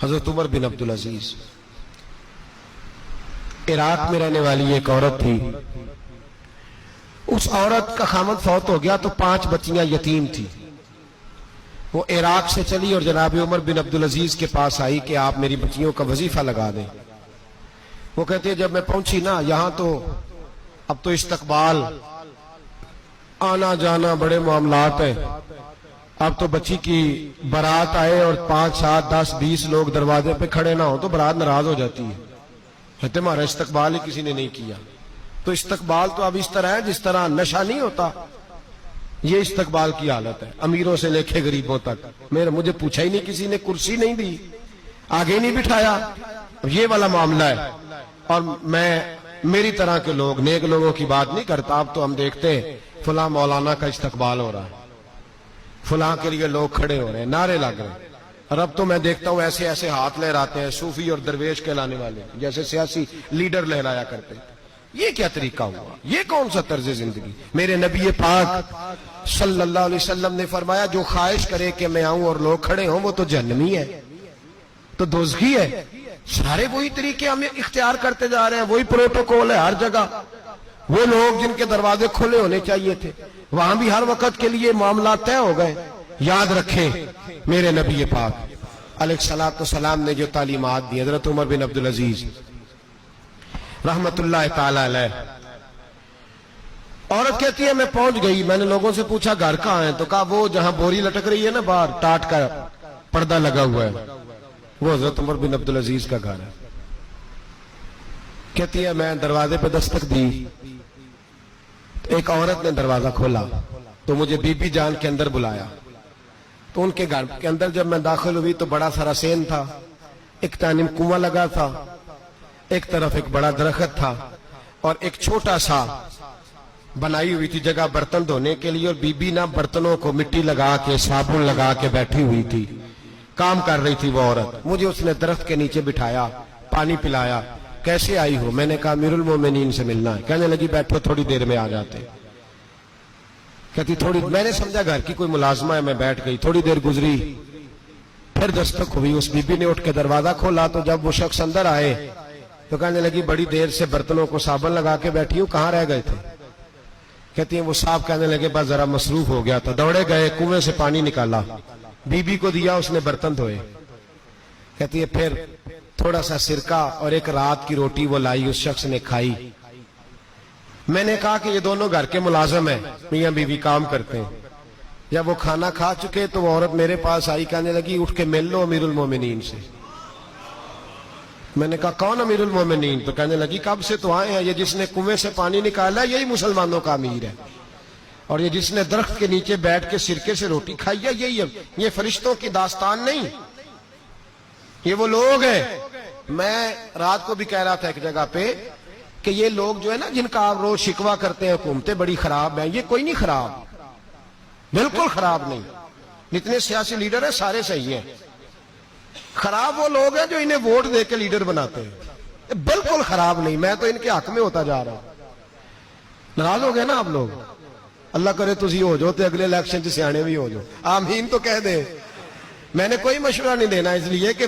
حضرت عمر بن عبدالعزیز عراق میں رہنے والی ایک عورت تھی. اس عورت کا خامد فوت ہو گیا تو 5 بچیاں یتیم تھی. وہ عراق سے چلی اور جناب عمر بن عبدالعزیز کے پاس آئی کہ آپ میری بچیوں کا وظیفہ لگا دیں. وہ کہتے ہیں جب میں پہنچی نا یہاں تو اب تو استقبال آنا جانا بڑے معاملات ہیں. اب تو بچی کی برات آئے اور 5 7 10 20 لوگ دروازے پہ کھڑے نہ ہو تو برات ناراض ہو جاتی ہے. کہتے ہمارا استقبال ہی کسی نے نہیں کیا. تو استقبال تو اب اس طرح ہے جس طرح نشہ نہیں ہوتا, یہ استقبال کی حالت ہے, امیروں سے لے کے غریبوں تک. مجھے پوچھا ہی نہیں کسی نے, کرسی نہیں دی, آگے نہیں بٹھایا, یہ والا معاملہ ہے. اور میں میری طرح کے لوگ نیک لوگوں کی بات نہیں کرتا. اب تو ہم دیکھتے ہیں فلاں مولانا کا استقبال ہو رہا ہے, فلاں کے لیے لوگ کھڑے ہو رہے ہیں, نعرے لگ رہے ہیں. اور اب تو میں دیکھتا ہوں ایسے ایسے ہاتھ لہراتے ہیں صوفی اور درویش کہلانے والے, جیسے سیاسی لیڈر لہرایا کرتے ہیں. یہ کیا طریقہ ہوا؟ یہ کون سا طرز زندگی؟ میرے نبی پاک صلی اللہ علیہ وسلم نے فرمایا جو خواہش کرے کہ میں آؤں اور لوگ کھڑے ہوں وہ تو جہنمی ہے, تو دوزخی ہے. سارے وہی طریقے ہم اختیار کرتے جا رہے ہیں, وہی پروٹوکول ہے ہر جگہ. وہ لوگ جن کے دروازے کھلے ہونے چاہیے تھے وہاں بھی ہر وقت کے لیے معاملات طے ہو گئے. یاد رکھیں میرے نبی پاک علیہ الصلوۃ والسلام نے جو تعلیمات دی. حضرت عمر بن عبدالعزیز رحمت اللہ تعالی علیہ, عورت کہتی ہے میں پہنچ گئی, میں نے لوگوں سے پوچھا گھر کہاں ہے, تو کہا وہ جہاں بوری لٹک رہی ہے نا باہر ٹاٹ کا پردہ لگا ہوا ہے وہ حضرت عمر بن عبدالعزیز کا گھر ہے. کہتی ہے میں دروازے پہ دستک دی, ایک عورت نے دروازہ کھولا تو مجھے بی بی جان کے اندر بلایا. تو ان کے گھر کے اندر جب میں داخل ہوئی تو بڑا سارا سین تھا, ایک جانب کنواں لگا تھا, ایک طرف ایک بڑا درخت تھا, اور ایک چھوٹا سا بنائی ہوئی تھی جگہ برتن دھونے کے لیے. اور بی بی نا برتنوں کو مٹی لگا کے صابن لگا کے بیٹھی ہوئی تھی, کام کر رہی تھی وہ عورت. مجھے اس نے درخت کے نیچے بٹھایا, پانی پلایا. کیسے آئی ہو؟ میں نے کہا امیر المومنین سے ملنا ہے. کہنے لگی بیٹھو تھوڑی دیر میں آ جاتے. کہتی تھوڑی, میں نے سمجھا گھر کی کوئی ملازمہ ہے, میں بیٹھ گئی. تھوڑی دیر گزری پھر دستک ہوئی, اس بی بی نے اٹھ کے دروازہ کھولا. تو جب وہ شخص اندر آئے تو کہنے لگی بڑی دیر سے برتنوں کو صابن لگا کے بیٹھی ہوں, کہاں رہ گئے تھے؟ کہتی ہیں وہ صاحب کہنے لگے بس ذرا مصروف ہو گیا تھا. دوڑے گئے, کنویں سے پانی نکالا, بی بی کو دیا, اس نے برتن دھوئے. کہتی ہے پھر تھوڑا سا سرکہ اور ایک رات کی روٹی وہ لائی, اس شخص نے کھائی. میں نے کہا کہ یہ دونوں گھر کے ملازم ہیں, میاں بیوی کام کرتے ہیں. جب وہ کھانا کھا چکے تو وہ عورت میرے پاس آئی, کہنے لگی اٹھ کے مل لو امیر المومنین سے. میں نے کہا کون امیر المومنین؟ تو کہنے لگی کب سے تو آئے ہیں, یہ جس نے کنویں سے پانی نکالا یہی مسلمانوں کا امیر ہے, اور یہ جس نے درخت کے نیچے بیٹھ کے سرکے سے روٹی کھائی ہے یہی ہے. یہ فرشتوں کی داستان نہیں, یہ وہ لوگ ہیں. میں رات کو بھی کہہ رہا تھا ایک جگہ پہ کہ یہ لوگ جو ہے نا جن کا آپ روز شکوہ کرتے ہیں حکومتیں بڑی خراب ہیں, یہ کوئی نہیں خراب, بالکل خراب نہیں. جتنے سیاسی لیڈر ہیں سارے صحیح ہیں. خراب وہ لوگ ہیں جو انہیں ووٹ دے کے لیڈر بناتے ہیں, بالکل خراب نہیں. میں تو ان کے حق میں ہوتا جا رہا ہوں. ناراض ہو گئے نا آپ لوگ؟ اللہ کرے تسی ہو جو تے اگلے الیکشن سے سیانے بھی ہو جو, آمین تو کہہ دے. میں نے کوئی مشورہ نہیں دینا, اس لیے کہ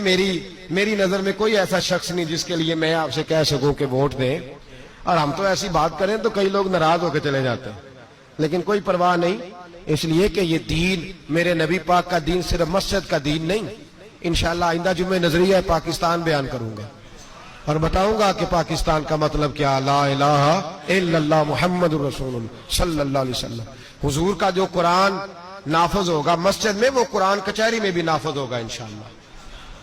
میری نظر میں کوئی ایسا شخص نہیں جس کے لیے میں آپ سے کہہ سکوں کہ ووٹ دیں. اور ہم تو ایسی بات کریں تو کئی لوگ ناراض ہو کے چلے جاتے ہیں, لیکن کوئی پرواہ نہیں, اس لیے کہ یہ دین میرے نبی پاک کا دین صرف مسجد کا دین نہیں. انشاءاللہ آئندہ جمعہ نظریہ پاکستان بیان کروں گا اور بتاؤں گا کہ پاکستان کا مطلب کیا, لا الہ الا اللہ محمد رسول اللہ صلی اللہ علیہ وسلم. حضور کا جو قرآن نافذ ہوگا مسجد میں, وہ قرآن کچہری میں بھی نافذ ہوگا انشاءاللہ.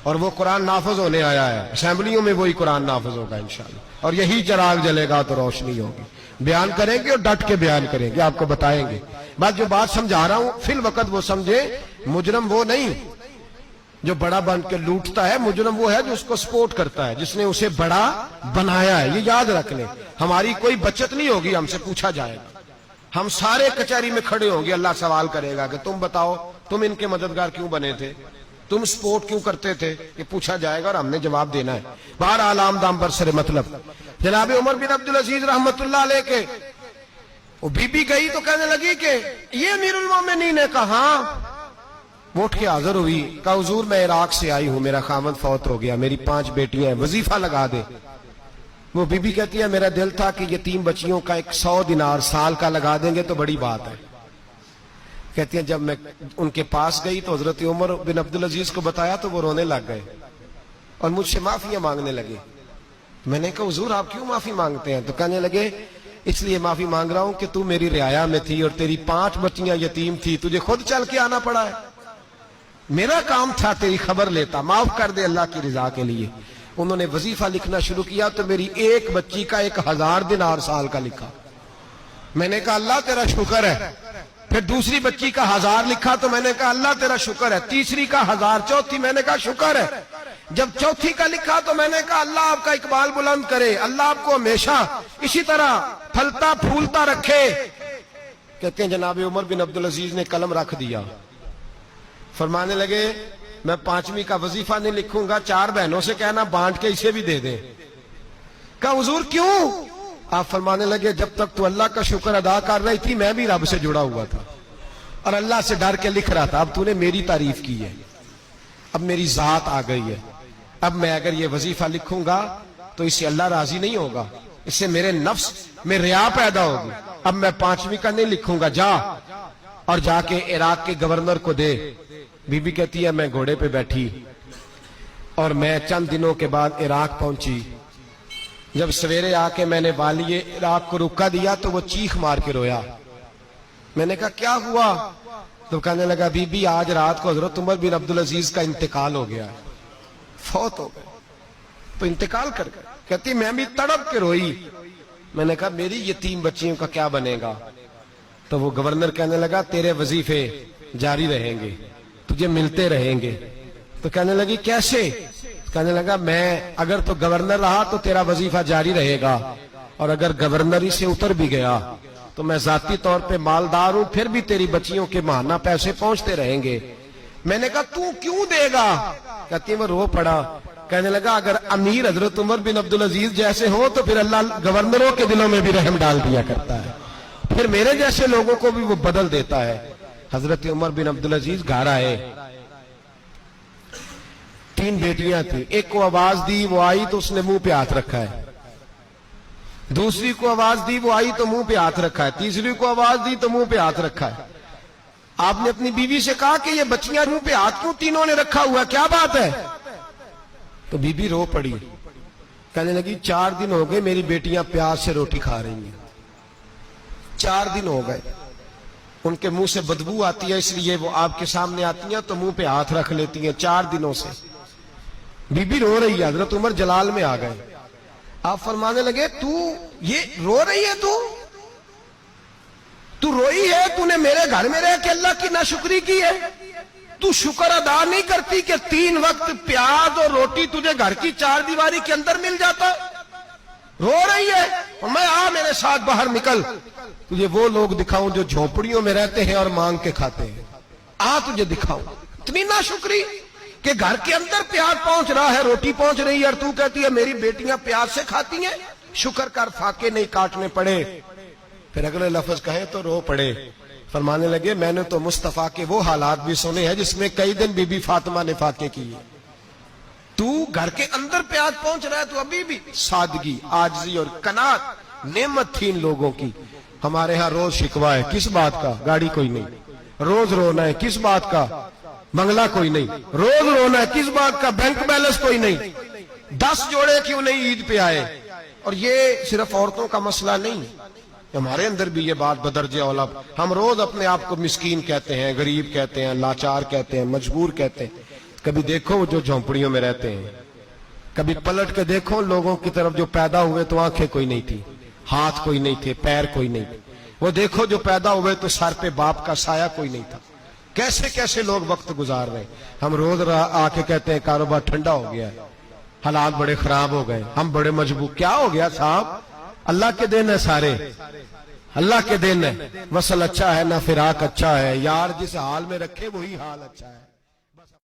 اور وہ قرآن نافذ ہونے آیا ہے, اسمبلیوں میں وہی قرآن نافذ ہوگا انشاءاللہ. اور یہی چراغ جلے گا تو روشنی ہوگی. بیان کریں گے اور ڈٹ کے بیان کریں گے, آپ کو بتائیں گے. بات جو بات سمجھا رہا ہوں فی الوقت وہ سمجھے, مجرم وہ نہیں جو بڑا بن کے لوٹتا ہے, مجرم وہ ہے جو اس کو سپورٹ کرتا ہے, جس نے اسے بڑا بنایا ہے. یہ یاد رکھ لیں, ہماری کوئی بچت نہیں ہوگی, ہم سے پوچھا جائے گا. ہم سارے کچہری میں کھڑے ہوں گے, اللہ سوال کرے گا کہ تم بتاؤ تم ان کے مددگار کیوں بنے تھے, تم سپورٹ کیوں کرتے تھے. یہ پوچھا جائے گا اور ہم نے جواب دینا ہے. بہرحال عام دام برسر مطلب جناب عمر بن عبدالعزیز رحمت اللہ علیہ کے وہ بی بی گئی تو کہنے لگی کہ یہ امیر المومنین نے کہا وہ اٹھ کے حاضر ہوئی، کہا حضور میں عراق سے آئی ہوں، میرا خامد فوت ہو گیا، میری 5 بیٹیاں ہیں، وظیفہ لگا دے۔ وہ بی بی کہتی ہے میرا دل تھا کہ یتیم بچیوں کا 100 دینار سال کا لگا دیں گے تو بڑی بات ہے۔ کہتی ہیں جب میں ان کے پاس گئی تو حضرت عمر بن عبدالعزیز کو بتایا تو وہ رونے لگ گئے اور مجھ سے معافیاں مانگنے لگے۔ میں نے کہا حضور آپ کیوں معافی مانگتے ہیں؟ تو کہنے لگے اس لیے معافی مانگ رہا ہوں کہ تو میری رعایا میں تھی اور تیری 5 بچیاں یتیم تھی، تجھے خود چل کے آنا پڑا ہے، میرا کام تھا تیری خبر لیتا، معاف کر دے اللہ کی رضا کے لیے۔ انہوں نے وظیفہ لکھنا شروع کیا تو میری ایک بچی کا 1000 دینار سال کا لکھا۔ میں نے کہا اللہ تیرا شکر ہے۔ پھر دوسری بچی کا 1000 لکھا تو میں نے کہا اللہ تیرا شکر ہے۔ تیسری کا 1000، چوتھی میں نے کہا شکر ہے۔ جب چوتھی کا لکھا تو میں نے کہا اللہ آپ کا اقبال بلند کرے، اللہ آپ کو ہمیشہ اسی طرح پھلتا پھولتا رکھے۔ کہتے ہیں جناب عمر بن عبدالعزیز نے قلم رکھ دیا، فرمانے لگے میں 5ویں کا وظیفہ نہیں لکھوں گا، 4 بہنوں سے کہنا بانٹ کے اسے بھی دے دیں۔ کہا حضور کیوں؟ آپ فرمانے لگے جب تک تو اللہ کا شکر ادا کر رہی تھی میں بھی رب سے جڑا ہوا تھا اور اللہ سے ڈر کے لکھ رہا تھا، اب تو نے میری تعریف کی ہے، اب میری ذات آ گئی ہے، اب میں اگر یہ وظیفہ لکھوں گا تو اس سے اللہ راضی نہیں ہوگا، اس سے میرے نفس میں ریا پیدا ہوگی، اب میں 5ویں کا نہیں لکھوں گا، جا اور جا کے عراق کے گورنر کو دے۔ بی بی کہتی ہے میں گھوڑے پہ بیٹھی اور میں چند دنوں کے بعد عراق پہنچی۔ جب سویرے آ کے میں نے والی عراق کو رکا دیا تو وہ چیخ مار کے رویا۔ میں نے کہا کیا ہوا؟ تو کہنے لگا بی بی آج رات کو حضرت عمر بن عبدالعزیز کا انتقال ہو گیا، فوت ہو گئے، تو انتقال کر گئے۔ کہتی میں بھی تڑپ کے روئی۔ میں نے کہا میری یتیم بچیوں کا کیا بنے گا؟ تو وہ گورنر کہنے لگا تیرے وظیفے جاری رہیں گے، تجھے ملتے رہیں گے۔ تو کہنے لگی کیسے؟ کہنے لگا میں اگر تو گورنر رہا تو تیرا وظیفہ جاری رہے گا، اور اگر گورنری سے اتر بھی گیا تو میں ذاتی طور پہ مالدار ہوں، پھر بھی تیری بچیوں کے ماہانہ پیسے پہنچتے رہیں گے۔ میں نے کہا تو کیوں دے گا؟ کہتی وہ رو پڑا۔ کہنے لگا اگر امیر حضرت عمر بن عبدالعزیز جیسے ہو تو پھر اللہ گورنروں کے دلوں میں بھی رحم ڈال دیا کرتا ہے، پھر میرے جیسے لوگوں کو بھی وہ بدل دیتا ہے۔ حضرت عمر بن عبدالعزیز گھر آئے، 3 بیٹیاں تھیں، ایک کو آواز دی وہ آئی تو اس نے منہ پہ ہاتھ رکھا ہے، دوسری کو آواز دی وہ آئی تو منہ پہ ہاتھ رکھا ہے، تیسری کو آواز دی تو منہ پہ ہاتھ رکھا ہے۔ آپ نے اپنی بیوی سے کہا کہ یہ بچیاں منہ پہ ہاتھ کیوں تینوں نے رکھا ہوا، کیا بات ہے؟ تو بی بی رو پڑی، کہنے لگی 4 دن ہو گئے میری بیٹیاں پیاس سے روٹی کھا رہی ہیں، 4 دن ہو گئے، ان کے منہ سے بدبو آتی ہے اس لیے وہ آپ کے سامنے آتی ہیں تو منہ پہ ہاتھ رکھ لیتی ہیں 4 دنوں سے۔ بی بی رو رہی ہے، حضرت عمر جلال میں آ گئے۔ آپ فرمانے لگے تو یہ رو رہی ہے، تو روئی ہے، تو نے میرے گھر میں رہ کے اللہ کی ناشکری کی ہے، تو شکر ادا نہیں کرتی کہ 3 وقت پیاز اور روٹی تجھے گھر کی 4 دیواری کے اندر مل جاتا؟ رو رہی ہے، اور میں آ میرے ساتھ باہر نکل، تجھے وہ لوگ دکھاؤں جو جھونپڑیوں میں رہتے ہیں اور مانگ کے کھاتے ہیں، آ تجھے دکھاؤں۔ اتنی ناشکری کہ گھر کے اندر پیاز پہنچ رہا ہے، روٹی پہنچ رہی ہے، اور تو کہتی ہے میری بیٹیاں پیاز سے کھاتی ہیں، شکر کر فاقے نہیں کاٹنے پڑے۔ پھر اگلے لفظ کہیں تو رو پڑے۔ فرمانے لگے میں نے تو مصطفیٰ کے وہ حالات بھی سنے ہیں جس میں کئی دن بی بی فاطمہ نے فاقے کیے، تو گھر کے اندر پیاز پہنچ رہا ہے، تو ابھی بھی سادگی، عاجزی اور قناعت نعمت تھی ان لوگوں کی۔ ہمارے ہاں روز شکوا ہے، کس بات کا؟ گاڑی کوئی نہیں، روز رونا ہے، کس بات کا؟ بنگلہ کوئی نہیں، روز رونا ہے، کس بات کا؟ بینک بیلنس کوئی نہیں، 10 جوڑے کیوں نہیں عید پہ آئے؟ اور یہ صرف عورتوں کا مسئلہ نہیں، ہمارے اندر بھی یہ بات بدرجہ اولا، ہم روز اپنے آپ کو مسکین کہتے ہیں، غریب کہتے ہیں، لاچار کہتے ہیں، مجبور کہتے ہیں۔ کبھی دیکھو جو جھونپڑیوں میں رہتے ہیں، کبھی پلٹ کے دیکھو لوگوں کی طرف جو پیدا ہوئے تو آنکھیں کوئی نہیں تھی، ہاتھ کوئی نہیں تھے، پیر کوئی نہیں تھے، وہ دیکھو جو پیدا ہوئے تو سر پہ باپ کا سایہ کوئی نہیں تھا، کیسے کیسے لوگ وقت گزار رہے ہیں۔ ہم روز آ کے کہتے ہیں کاروبار ٹھنڈا ہو گیا ہے، حالات بڑے خراب ہو گئے، ہم بڑے مجبور۔ کیا ہو گیا صاحب؟ اللہ کے دن ہے، سارے اللہ کے دن ہے، وصل اچھا ہے نہ فراق اچھا ہے، یار جس حال میں رکھے وہی حال اچھا ہے۔